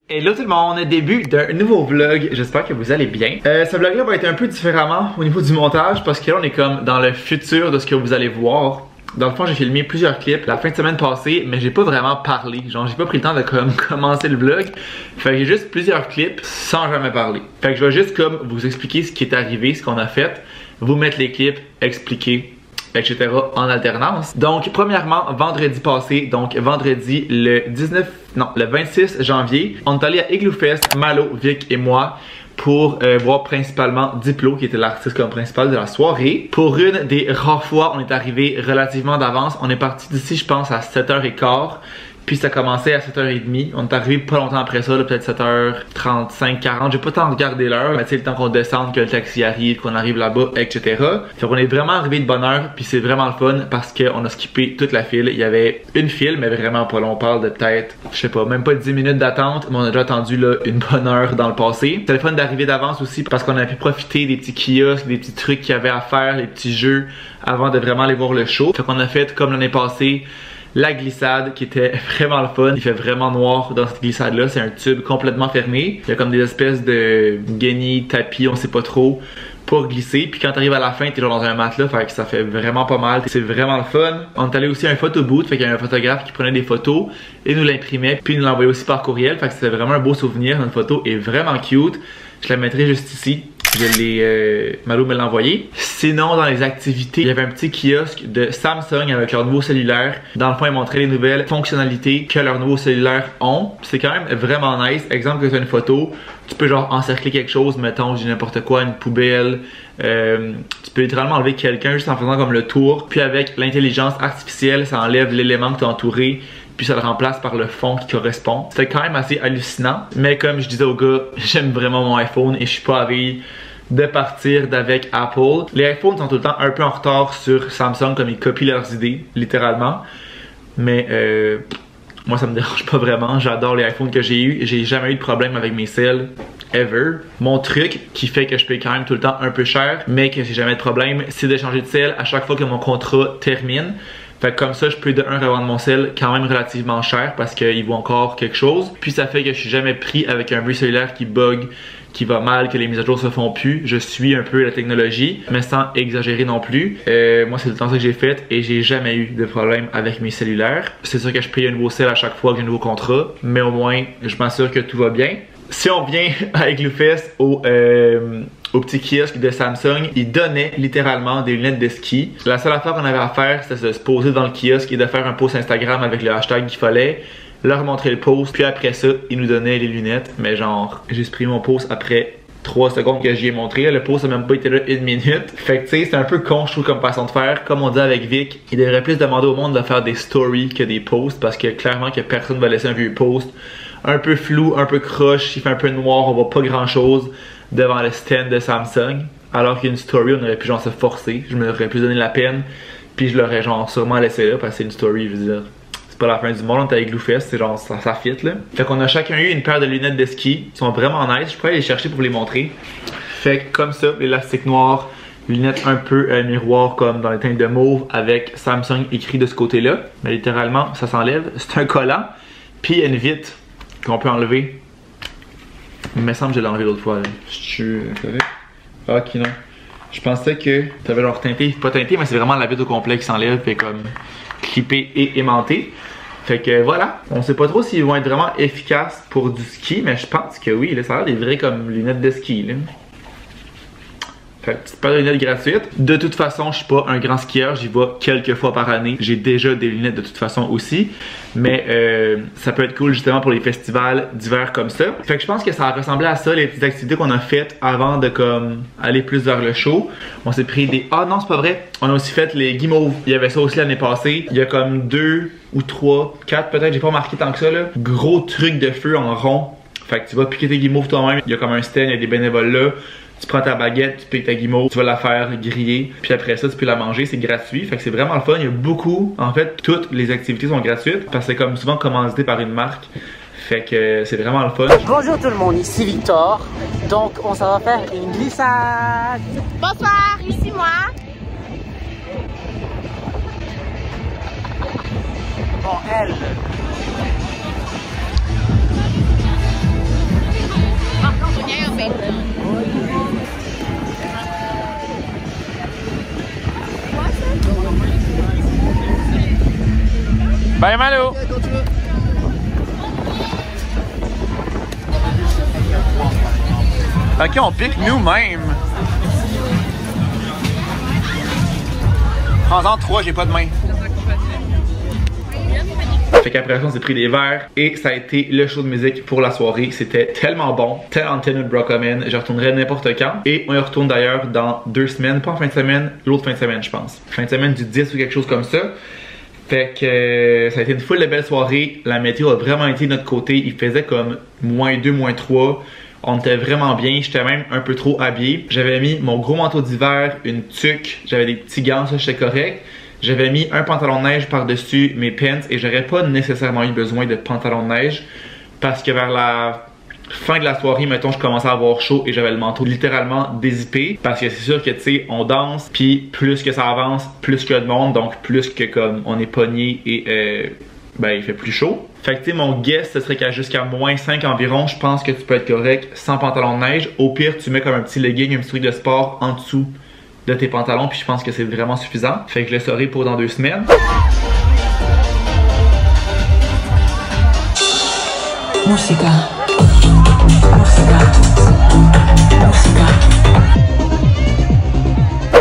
Hello tout le monde, début d'un nouveau vlog, j'espère que vous allez bien. Ce vlog là va être un peu différemment au niveau du montage parce que là on est comme dans le futur de ce que vous allez voir. Dans le fond j'ai filmé plusieurs clips la fin de semaine passée mais j'ai pas vraiment parlé, genre j'ai pas pris le temps de commencer le vlog. Fait que j'ai juste plusieurs clips sans jamais parler. Fait que je vais juste comme vous expliquer ce qui est arrivé, ce qu'on a fait, vous mettre les clips, expliquer, etc. en alternance. Donc premièrement, vendredi passé, donc vendredi le 26 janvier, on est allé à Igloo Fest, Malo, Vic et moi pour voir principalement Diplo qui était l'artiste comme principal de la soirée. Pour une des rares fois, on est arrivé relativement d'avance. On est parti d'ici je pense à 7h15. Puis ça commençait à 7h30. On est arrivé pas longtemps après ça, peut-être 7h35, 40. J'ai pas tant regardé l'heure, mais tu sais, le temps qu'on descende, que le taxi arrive, qu'on arrive là-bas, etc. Fait qu'on est vraiment arrivé de bonne heure. Puis c'est vraiment le fun parce qu'on a skippé toute la file. Il y avait une file, mais vraiment pas long. On parle de peut-être, je sais pas, même pas 10 minutes d'attente. Mais on a déjà attendu là une bonne heure dans le passé. C'était le fun d'arriver d'avance aussi parce qu'on a pu profiter des petits kiosques, des petits trucs qu'il y avait à faire, les petits jeux avant de vraiment aller voir le show. Fait qu'on a fait comme l'année passée. La glissade qui était vraiment le fun. Il fait vraiment noir dans cette glissade là. C'est un tube complètement fermé. Il y a comme des espèces de guenilles, tapis, on sait pas trop, pour glisser. Puis quand t'arrives à la fin, t'es genre dans un matelas. Fait que ça fait vraiment pas mal. C'est vraiment le fun. On est allé aussi à un photo booth. Fait qu'il y a un photographe qui prenait des photos et nous l'imprimait. Puis il nous l'envoyait aussi par courriel. Fait que c'était vraiment un beau souvenir. Notre photo est vraiment cute. Je la mettrai juste ici. Je l'ai, Malo me l'a envoyé. Sinon, dans les activités, il y avait un petit kiosque de Samsung avec leur nouveau cellulaire. Dans le fond, ils montraient les nouvelles fonctionnalités que leurs nouveaux cellulaires ont. C'est quand même vraiment nice. Exemple, que tu as une photo, tu peux genre encercler quelque chose, mettons, j'ai n'importe quoi, une poubelle. Tu peux littéralement enlever quelqu'un juste en faisant comme le tour. Puis avec l'intelligence artificielle, ça enlève l'élément que tu as entouré. Puis ça le remplace par le fond qui correspond. C'était quand même assez hallucinant. Mais comme je disais au gars, j'aime vraiment mon iPhone et je suis pas avide de partir d'avec Apple. Les iPhones sont tout le temps un peu en retard sur Samsung comme ils copient leurs idées, littéralement. Mais moi ça me dérange pas vraiment. J'adore les iPhones que j'ai eu. J'ai jamais eu de problème avec mes celles. Ever. Mon truc qui fait que je paye quand même tout le temps un peu cher, mais que j'ai jamais de problème, c'est de changer de cell à chaque fois que mon contrat termine. Fait que comme ça, je peux de un revendre mon cell quand même relativement cher parce qu'il vaut encore quelque chose. Puis ça fait que je suis jamais pris avec un vieux cellulaire qui bug, qui va mal, que les mises à jour se font plus. Je suis un peu la technologie, mais sans exagérer non plus. Moi, c'est le temps ça que j'ai fait et j'ai jamais eu de problème avec mes cellulaires. C'est sûr que je paye un nouveau cell à chaque fois que j'ai un nouveau contrat, mais au moins, je m'assure que tout va bien. Si on vient à Igloo Fest au petit kiosque de Samsung, ils donnaient littéralement des lunettes de ski. La seule affaire qu'on avait à faire, c'était de se poser dans le kiosque et de faire un post Instagram avec le hashtag qu'il fallait, leur montrer le post, puis après ça, ils nous donnaient les lunettes. Mais genre, j'ai supprimé mon post après 3 secondes que j'y ai montré. Le post a même pas été là 1 minute. Fait que tu sais, c'est un peu con, je trouve, comme façon de faire. Comme on dit avec Vic, il devrait plus demander au monde de faire des stories que des posts parce que clairement que personne va laisser un vieux post un peu flou, un peu croche, il fait un peu noir, on voit pas grand chose devant le stand de Samsung. Alors qu'une story, on aurait pu genre se forcer. Je me aurais plus donné la peine. Puis je l'aurais genre sûrement laissé là parce que c'est une story, je veux dire. C'est pas la fin du monde, on est avec Igloo Fest, c'est genre ça fit là. Fait qu'on a chacun eu une paire de lunettes de ski. Ils sont vraiment nice, je pourrais aller les chercher pour vous les montrer. Fait que comme ça, l'élastique noir, lunettes un peu miroir comme dans les teintes de mauve avec Samsung écrit de ce côté là. Mais littéralement, ça s'enlève. C'est un collant. Puis il y a une vitre qu'on peut enlever. Il me semble que je l'ai enlevé l'autre fois. Je suis correct? Ah, ok, non. Je pensais que t'avais genre teinté, pas teinté, mais c'est vraiment la vitre au complet qui s'enlève, fait comme clippé et aimanté. Fait que voilà. On sait pas trop s'ils vont être vraiment efficaces pour du ski, mais je pense que oui. Là, ça a l'air des vraies comme lunettes de ski. Là. Fait que petite paire de lunettes gratuites. De toute façon, je suis pas un grand skieur, j'y vais quelques fois par année. J'ai déjà des lunettes de toute façon aussi. Mais ça peut être cool justement pour les festivals d'hiver comme ça. Fait que je pense que ça ressemblait à ça, les petites activités qu'on a faites avant de comme aller plus vers le show. On s'est pris des... Ah non, c'est pas vrai. On a aussi fait les guimauves. Il y avait ça aussi l'année passée. Il y a comme 2 ou 3, 4 peut-être, j'ai pas marqué tant que ça là. Gros truc de feu en rond. Fait que tu vas piquer tes guimauves toi-même. Il y a comme un stand, il y a des bénévoles là. Tu prends ta baguette, tu piques ta guimauve, tu vas la faire griller, puis après ça tu peux la manger, c'est gratuit, fait que c'est vraiment le fun. Il y a beaucoup, en fait, toutes les activités sont gratuites parce que c'est comme souvent commandité par une marque. Fait que c'est vraiment le fun. Bonjour tout le monde, ici Victor. Donc on s'en va faire une glissade. Bonsoir, ici moi. Bon, elle. Bye Malo! Ok, on pique nous-mêmes. Prends-en 3, j'ai pas de main. Fait qu'après ça, on s'est pris des verres et ça a été le show de musique pour la soirée. C'était tellement bon, Talented Brockman. Je retournerai n'importe quand. Et on y retourne d'ailleurs dans 2 semaines, pas en fin de semaine, l'autre fin de semaine, je pense. Fin de semaine du 10 ou quelque chose comme ça. Fait que ça a été une foule de belles soirées. La météo a vraiment été de notre côté. Il faisait comme -2, -3. On était vraiment bien. J'étais même un peu trop habillé. J'avais mis mon gros manteau d'hiver, une tuque, j'avais des petits gants, ça j'étais correct. J'avais mis un pantalon de neige par-dessus mes pants et j'aurais pas nécessairement eu besoin de pantalon de neige parce que vers la fin de la soirée, mettons, je commençais à avoir chaud et j'avais le manteau littéralement dézippé parce que c'est sûr que, tu sais, on danse puis plus que ça avance, plus qu'il y a de monde, donc plus que comme on est pogné et ben il fait plus chaud. Fait que tu sais, mon guess, ce serait qu'à jusqu'à -5 environ, je pense que tu peux être correct sans pantalon de neige. Au pire, tu mets comme un petit legging, un petit truc de sport en dessous de tes pantalons, puis je pense que c'est vraiment suffisant. Fait que je le saurai pour dans 2 semaines. Musica.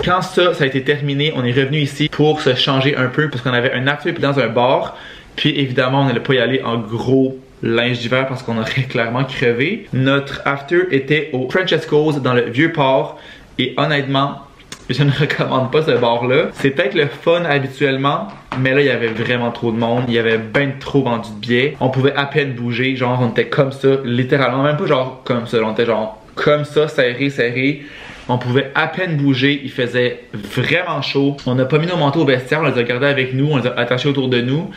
Quand ça a été terminé, on est revenu ici pour se changer un peu parce qu'on avait un after dans un bar. Puis évidemment, on n'allait pas y aller en gros linge d'hiver parce qu'on aurait clairement crevé. Notre after était au Francesco's dans le Vieux-Port et honnêtement, je ne recommande pas ce bar-là. C'est peut-être le fun habituellement, mais là, il y avait vraiment trop de monde. Il y avait ben trop vendu de billets. On pouvait à peine bouger. Genre, on était comme ça, littéralement. Même pas genre comme ça. On était genre comme ça, serré, serré. On pouvait à peine bouger. Il faisait vraiment chaud. On n'a pas mis nos manteaux au vestiaire. On les a gardés avec nous. On les a attachés autour de nous.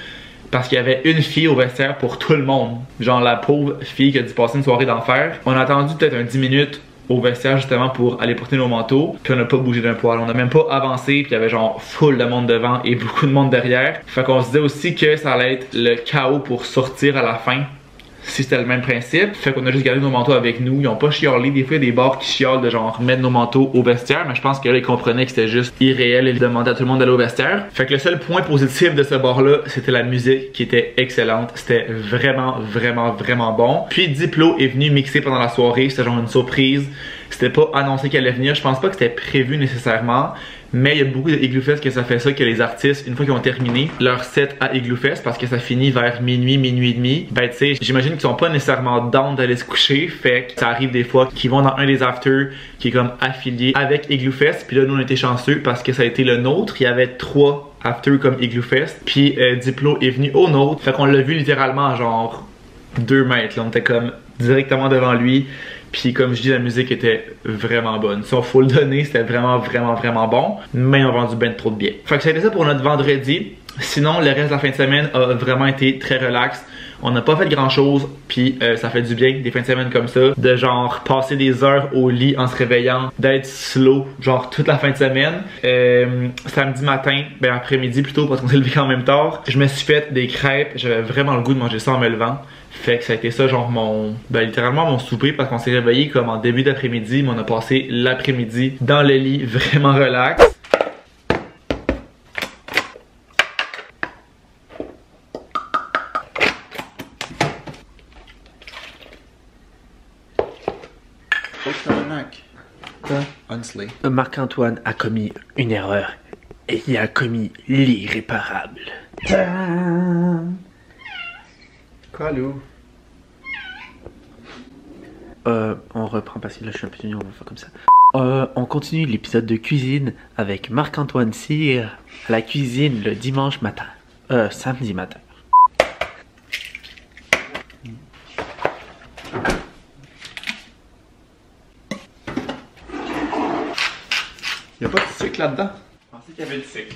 Parce qu'il y avait une fille au vestiaire pour tout le monde. Genre la pauvre fille qui a dû passer une soirée d'enfer. On a attendu peut-être un 10 minutes au vestiaire justement pour aller porter nos manteaux. Puis on n'a pas bougé d'un poil. On n'a même pas avancé. Puis il y avait genre full de monde devant et beaucoup de monde derrière. Fait qu'on se disait aussi que ça allait être le chaos pour sortir à la fin. Si c'était le même principe. Fait qu'on a juste gardé nos manteaux avec nous. Ils ont pas chialé. Des fois, il y a des bars qui chialent de genre mettre nos manteaux au vestiaire. Mais je pense que là, ils comprenaient que c'était juste irréel et ils demandaient à tout le monde d'aller au vestiaire. Fait que le seul point positif de ce bar-là, c'était la musique qui était excellente. C'était vraiment, vraiment, vraiment bon. Puis Diplo est venu mixer pendant la soirée. C'était genre une surprise. C'était pas annoncé qu'elle allait venir. Je pense pas que c'était prévu nécessairement. Mais il y a beaucoup de Igloo Fest que ça fait ça, que les artistes, une fois qu'ils ont terminé leur set à Igloo Fest, parce que ça finit vers minuit, minuit et demi, ben tu sais, j'imagine qu'ils sont pas nécessairement down d'aller se coucher, fait que ça arrive des fois qu'ils vont dans un des afters qui est comme affilié avec Igloo Fest, puis là nous on était chanceux parce que ça a été le nôtre, il y avait 3 afters comme Igloo Fest, puis Diplo est venu au nôtre, fait qu'on l'a vu littéralement à genre 2 mètres, là, on était comme directement devant lui. Puis comme je dis, la musique était vraiment bonne. Ça, faut le donner, c'était vraiment, vraiment, vraiment bon. Mais ils ont vendu ben trop de billets. Fait que ça a été ça pour notre vendredi. Sinon, le reste de la fin de semaine a vraiment été très relax. On n'a pas fait grand chose, puis ça fait du bien, des fins de semaine comme ça. De genre passer des heures au lit en se réveillant, d'être slow, genre toute la fin de semaine. Samedi matin, ben après-midi plutôt, parce qu'on s'est levé quand même tard. Je me suis fait des crêpes, j'avais vraiment le goût de manger ça en me levant. Fait que ça a été ça genre mon, ben littéralement mon souper parce qu'on s'est réveillé comme en début d'après-midi, mais on a passé l'après-midi dans le lit vraiment relax. Honestly. Marc-Antoine a commis une erreur et il a commis l'irréparable. Quoi, Lou? On reprend parce que là je suis un peu tenu, on va faire comme ça. On continue l'épisode de cuisine avec Marc-Antoine Cyr à la cuisine le dimanche matin. Samedi matin. Y'a pas de sucre là-dedans? Je pensais qu'il y avait du sucre.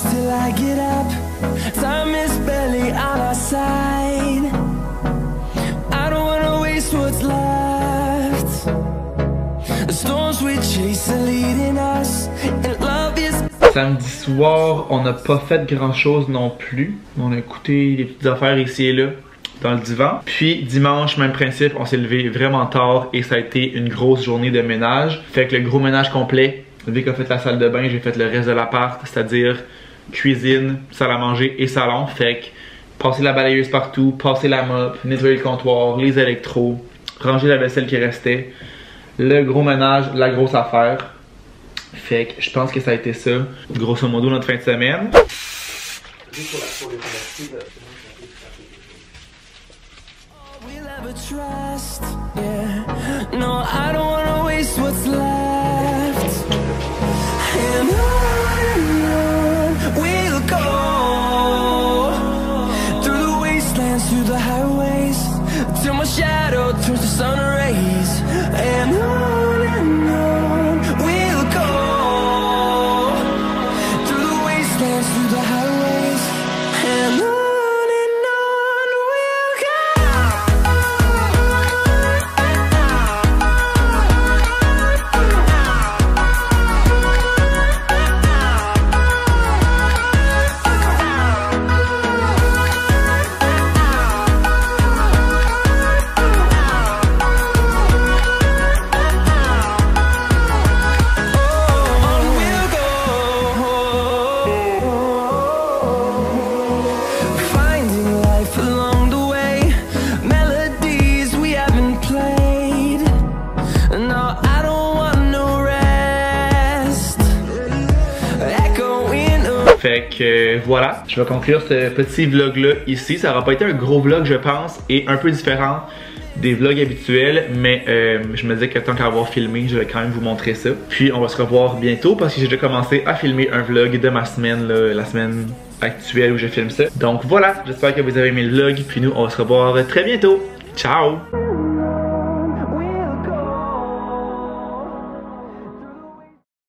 Till I get up, time is barely on our side. I don't wanna waste what's left. The storms we chase are leading us, and love is. Samedi soir, on n'a pas fait grand chose non plus. On a écouté des petites affaires ici et là dans le divan. Puis dimanche, même principe, on s'est levé vraiment tard et ça a été une grosse journée de ménage. Fait que le gros ménage complet, Vic a fait la salle de bain, j'ai fait le reste de l'appart, c'est-à-dire cuisine, salle à manger et salon. Fait que passer la balayeuse partout, passer la mop, nettoyer le comptoir, les électros, ranger la vaisselle qui restait. Le gros ménage, la grosse affaire. Fait que je pense que ça a été ça, grosso modo, notre fin de semaine. We'll ever trust, yeah. No, I don't wanna waste what's left. And on we'll go through the wastelands, through the highways, till my shadow turns to sun rays. And on we'll go through the wastelands, through the highways, and on. Fait que voilà, je vais conclure ce petit vlog là ici. Ça aura pas été un gros vlog je pense et un peu différent des vlogs habituels, mais je me disais que tant qu'à avoir filmé, je vais quand même vous montrer ça. Puis on va se revoir bientôt parce que j'ai déjà commencé à filmer un vlog de ma semaine, là, la semaine actuelle où je filme ça. Donc voilà, j'espère que vous avez aimé le vlog, puis nous on va se revoir très bientôt. Ciao!